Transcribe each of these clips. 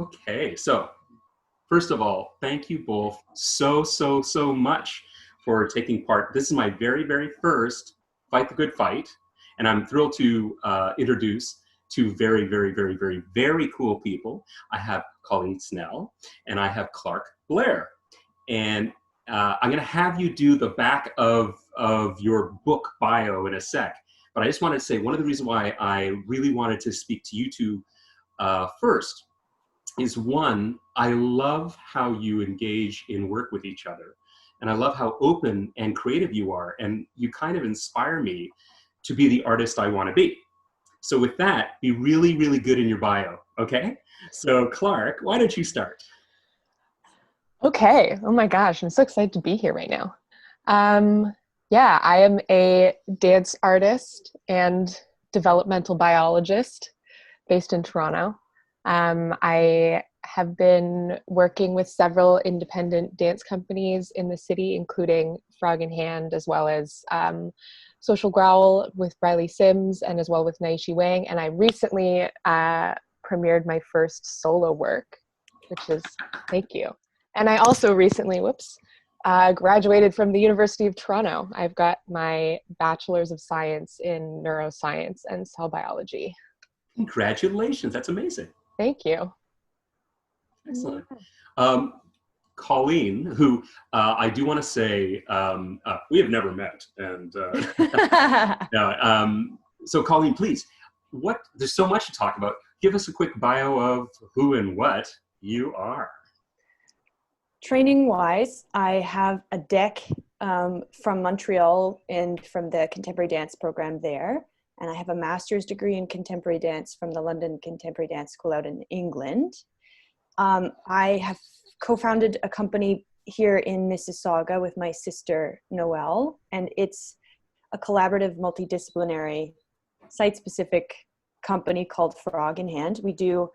Okay, so first of all, thank you both so much for taking part. This is my very first Fight the Good Fight, and I'm thrilled to introduce two very cool people. I have Colleen Snell, and I have Clarke Blair. And I'm going to have you do the back of your book bio in a sec. But I just wanted to say one of the reasons why I really wanted to speak to you two first is one, I love how you engage in work with each other. And I love how open and creative you are. And you kind of inspire me to be the artist I want to be. So with that, be really good in your bio, okay? So Clarke, why don't you start? Okay. Oh my gosh, I'm so excited to be here right now. Yeah, I am a dance artist and developmental biologist based in Toronto. I have been working with several independent dance companies in the city, including Frog in Hand, as well as Social Growl with Riley Sims, and as well with Naishi Wang. And I recently premiered my first solo work, which is, thank you. And I also recently, graduated from the University of Toronto. I've got my Bachelor's of Science in Neuroscience and Cell Biology. Congratulations, that's amazing. Thank you. Excellent. Colleen, who I do want to say, we have never met. And so Colleen, please, there's so much to talk about. Give us a quick bio of who and what you are. Training wise, I have a DEC from Montreal and from the contemporary dance program there. And I have a master's degree in contemporary dance from the London Contemporary Dance School out in England. I have co-founded a company here in Mississauga with my sister, Noelle, and it's a collaborative, multidisciplinary, site-specific company called Frog in Hand. We do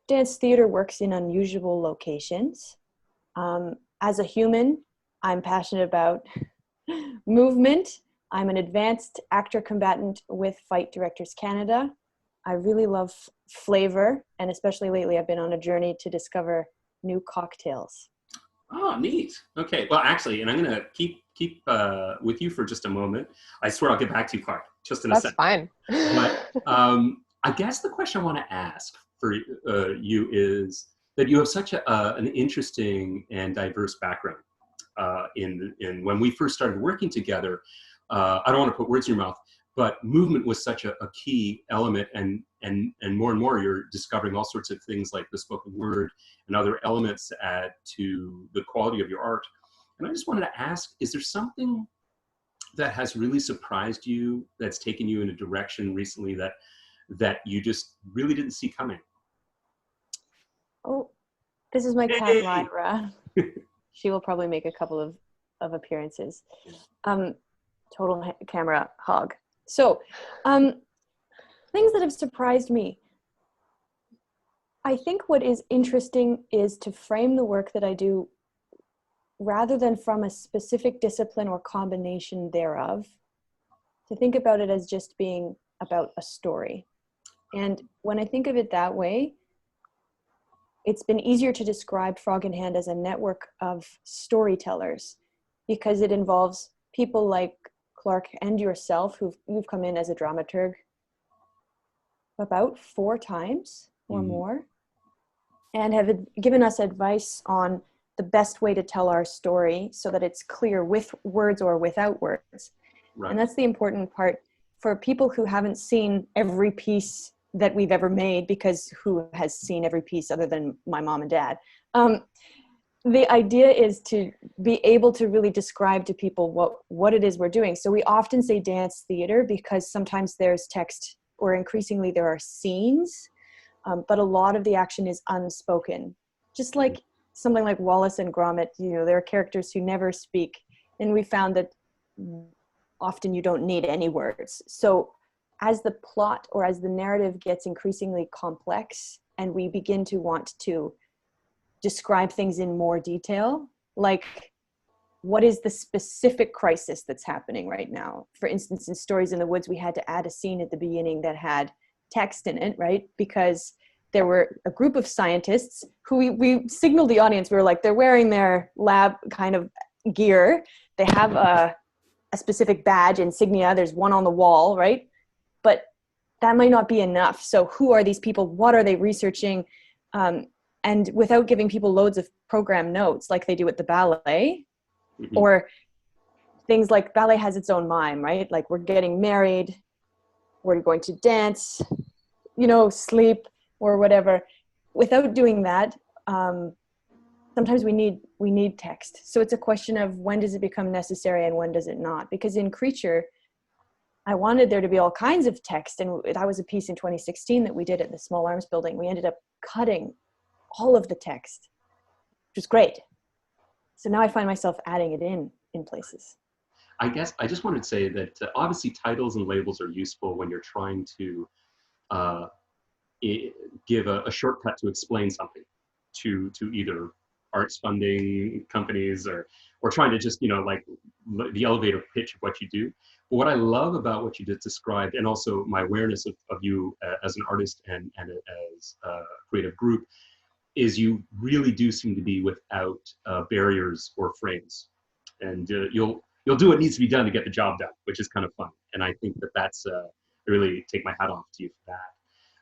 dance theater works in unusual locations. As a human, I'm passionate about movement. I'm an advanced actor combatant with Fight Directors Canada. I really love flavor, and especially lately I've been on a journey to discover new cocktails. Oh, neat. Okay, well actually, and I'm going to keep with you for just a moment. I swear I'll get back to you, Clarke, just in a second. That's fine. But I guess the question I want to ask for you is that you have such an interesting and diverse background. In when we first started working together, I don't want to put words in your mouth, but movement was such a key element, and more you're discovering all sorts of things like the spoken word and other elements to add to the quality of your art. And I just wanted to ask, is there something that has really surprised you, that's taken you in a direction recently that you just really didn't see coming? Oh, this is my cat, Lyra. She will probably make a couple of appearances. Total camera hog. So, things that have surprised me. I think what is interesting is to frame the work that I do rather than from a specific discipline or combination thereof, to think about it as just being about a story. And when I think of it that way, it's been easier to describe Frog in Hand as a network of storytellers, because it involves people like Clarke and yourself, you've come in as a dramaturg about 4 times or more, and have given us advice on the best way to tell our story so that it's clear with words or without words. Right. And that's the important part for people who haven't seen every piece that we've ever made, because who has seen every piece other than my mom and dad? The idea is to be able to really describe to people what it is we're doing. So we often say dance theater because sometimes there's text, or increasingly there are scenes, but a lot of the action is unspoken. Just like something like Wallace and Gromit, there are characters who never speak, and we found that often you don't need any words. So as the plot or as the narrative gets increasingly complex and we begin to want to describe things in more detail, like what is the specific crisis that's happening right now? For instance, in Stories in the Woods, we had to add a scene at the beginning that had text in it, right? Because there were a group of scientists who we signaled the audience. We were like, they're wearing their lab kind of gear. They have a specific badge, insignia. There's one on the wall, right? But that might not be enough. So who are these people? What are they researching? And without giving people loads of program notes like they do at the ballet, or things like ballet has its own mime, right? Like we're getting married, we're going to dance, sleep or whatever. Without doing that, sometimes we need text. So it's a question of when does it become necessary and when does it not? Because in Creature, I wanted there to be all kinds of text. And that was a piece in 2016 that we did at the Small Arms Building. We ended up cutting all of the text, which was great. So now I find myself adding it in places. I guess I just wanted to say that obviously titles and labels are useful when you're trying to give a shortcut to explain something to either arts funding companies or trying to just, like the elevator pitch of what you do. But what I love about what you just described, and also my awareness of you as an artist and as a creative group, is you really do seem to be without barriers or frames. And you'll do what needs to be done to get the job done, which is kind of fun. And I think that's, I really take my hat off to you for that.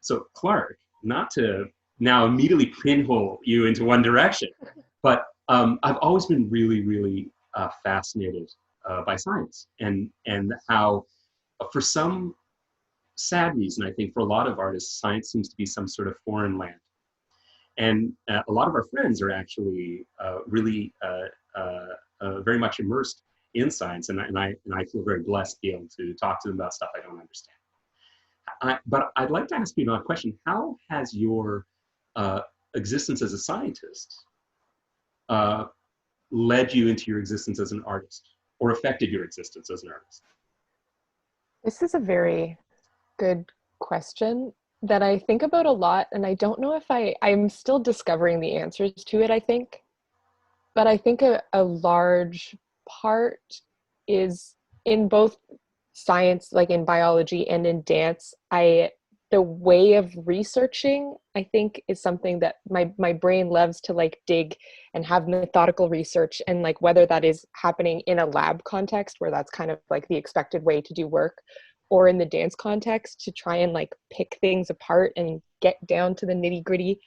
So Clarke, not to now immediately pinhole you into one direction, but I've always been really, really fascinated by science and how, for some sad reason, I think for a lot of artists, science seems to be some sort of foreign land. And a lot of our friends are actually really very much immersed in science, and I feel very blessed to be able to talk to them about stuff I don't understand. But I'd like to ask you another question. How has your existence as a scientist led you into your existence as an artist, or affected your existence as an artist? This is a very good question that I think about a lot, and I don't know if I'm still discovering the answers to it, I think. But I think a large part is in both science, like in biology and in dance, the way of researching, I think, is something that my brain loves to like dig and have methodical research, and like whether that is happening in a lab context where that's kind of like the expected way to do work, or in the dance context to try and like pick things apart and get down to the nitty gritty.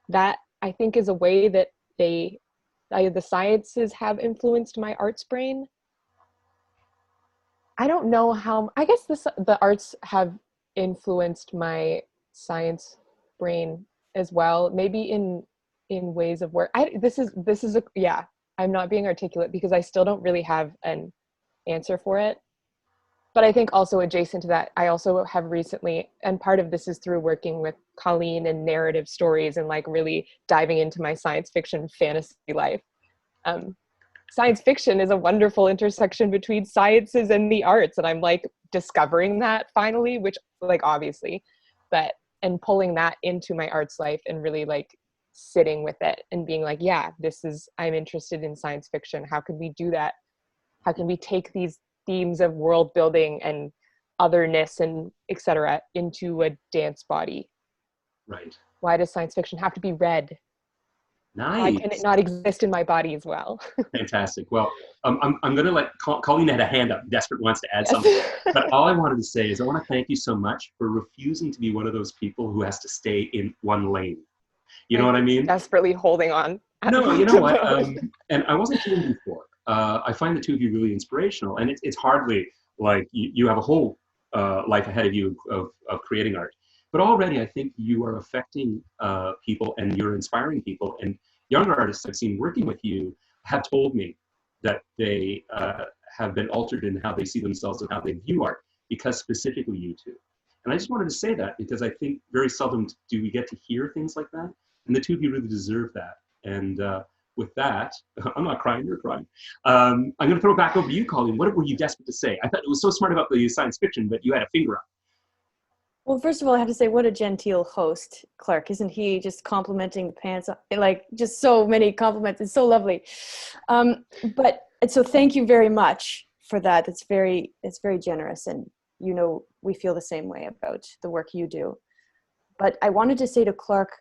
That I think is a way that the sciences have influenced my arts brain. I don't know how, I guess the arts have influenced my science brain as well, maybe in ways of work. I'm not being articulate because I still don't really have an answer for it. But I think also adjacent to that, I also have recently, and part of this is through working with Colleen and narrative stories and like really diving into my science fiction fantasy life. Science fiction is a wonderful intersection between sciences and the arts, and I'm like discovering that finally, which like obviously, and pulling that into my arts life and really like sitting with it and being like, yeah, I'm interested in science fiction. How can we do that? How can we take these themes of world building and otherness and etc. into a dance body? Right. Why does science fiction have to be read? Nice. Why can it not exist in my body as well? Fantastic. Well, I'm going to let Colleen had a hand up, desperate wants to add something. But all I wanted to say is I want to thank you so much for refusing to be one of those people who has to stay in one lane. You know what I mean? Desperately holding on. No, you know what? And I wasn't kidding before. I find the two of you really inspirational, and it's hardly like you have a whole life ahead of you of creating art. But already I think you are affecting people, and you're inspiring people. And younger artists I've seen working with you have told me that they have been altered in how they see themselves and how they view art because specifically you two. And I just wanted to say that because I think very seldom do we get to hear things like that. And the two of you really deserve that. And with that, I'm not crying, you're crying. I'm going to throw it back over to you, Colleen. What were you desperate to say? I thought it was so smart about the science fiction, but you had a finger up. Well, first of all, I have to say, what a genteel host, Clarke. Isn't he just complimenting the pants? Like, just so many compliments. It's so lovely. So thank you very much for that. It's very generous. And, we feel the same way about the work you do. But I wanted to say to Clarke,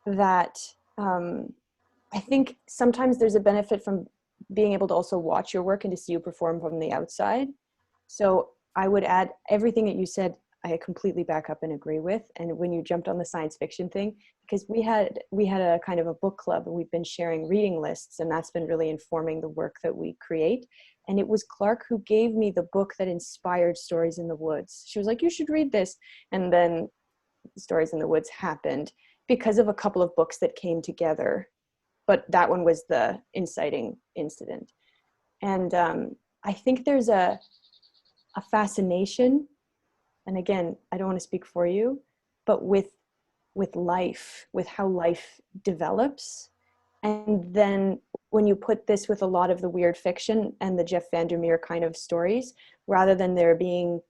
that I think sometimes there's a benefit from being able to also watch your work and to see you perform from the outside. So I would add everything that you said, I completely back up and agree with. And when you jumped on the science fiction thing, because we had a kind of a book club and we've been sharing reading lists, and that's been really informing the work that we create. And it was Clarke who gave me the book that inspired Stories in the Woods. She was like, you should read this. And then Stories in the Woods happened because of a couple of books that came together. But that one was the inciting incident. And I think there's a fascination, and again, I don't want to speak for you, but with life, with how life develops. And then when you put this with a lot of the weird fiction and the Jeff Vandermeer kind of stories, rather than there being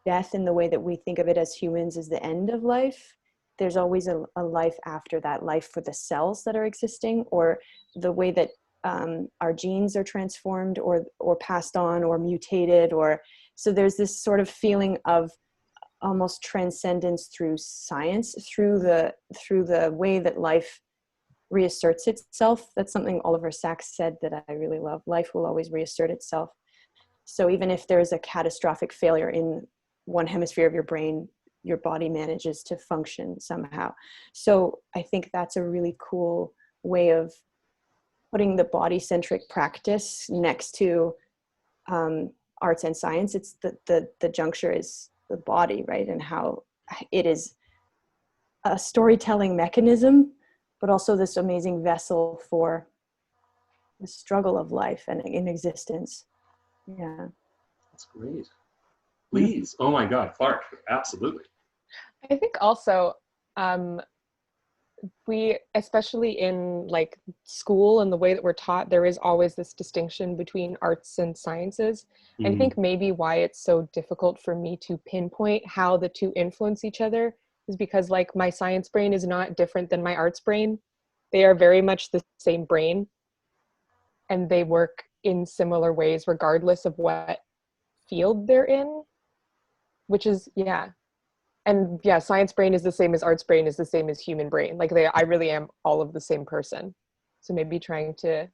death in the way that we think of it as humans as the end of life, there's always a life after that, life for the cells that are existing, or the way that our genes are transformed or passed on or mutated, or so there's this sort of feeling of almost transcendence through science, through the way that life reasserts itself. That's something Oliver Sacks said that I really love. Life will always reassert itself. So even if there's a catastrophic failure in one hemisphere of your brain, your body manages to function somehow. So I think that's a really cool way of putting the body-centric practice next to arts and science. It's the juncture is the body, right? And how it is a storytelling mechanism, but also this amazing vessel for the struggle of life and in existence. Yeah. That's great. Please. Oh my God, Clarke, absolutely. I think also we, especially in like school and the way that we're taught, there is always this distinction between arts and sciences. I think maybe why it's so difficult for me to pinpoint how the two influence each other is because like my science brain is not different than my arts brain. They are very much the same brain, and they work in similar ways regardless of what field they're in, which is, yeah. And yeah, science brain is the same as arts brain is the same as human brain. Like I really am all of the same person. So maybe trying to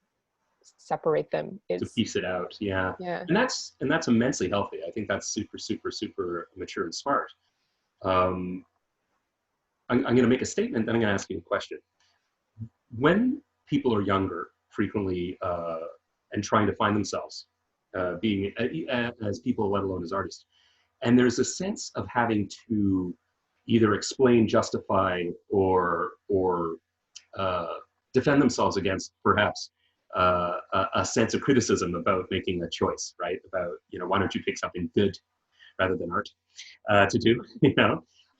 separate them is, to piece it out. Yeah. Yeah. And that's immensely healthy. I think that's super, super, super mature and smart. I'm going to make a statement, then I'm going to ask you a question. When people are younger, frequently, and trying to find themselves, being as people, let alone as artists, and there's a sense of having to either explain, justify, or defend themselves against perhaps a sense of criticism about making a choice, right? About, why don't you pick something good rather than art to do,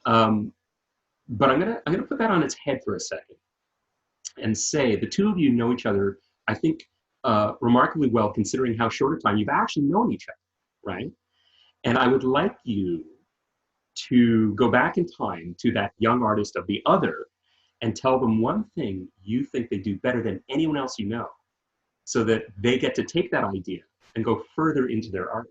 But I'm gonna put that on its head for a second and say the two of you know each other, I think, remarkably well, considering how short a time you've actually known each other, right? And I would like you to go back in time to that young artist of the other and tell them one thing you think they do better than anyone else you know, so that they get to take that idea and go further into their art.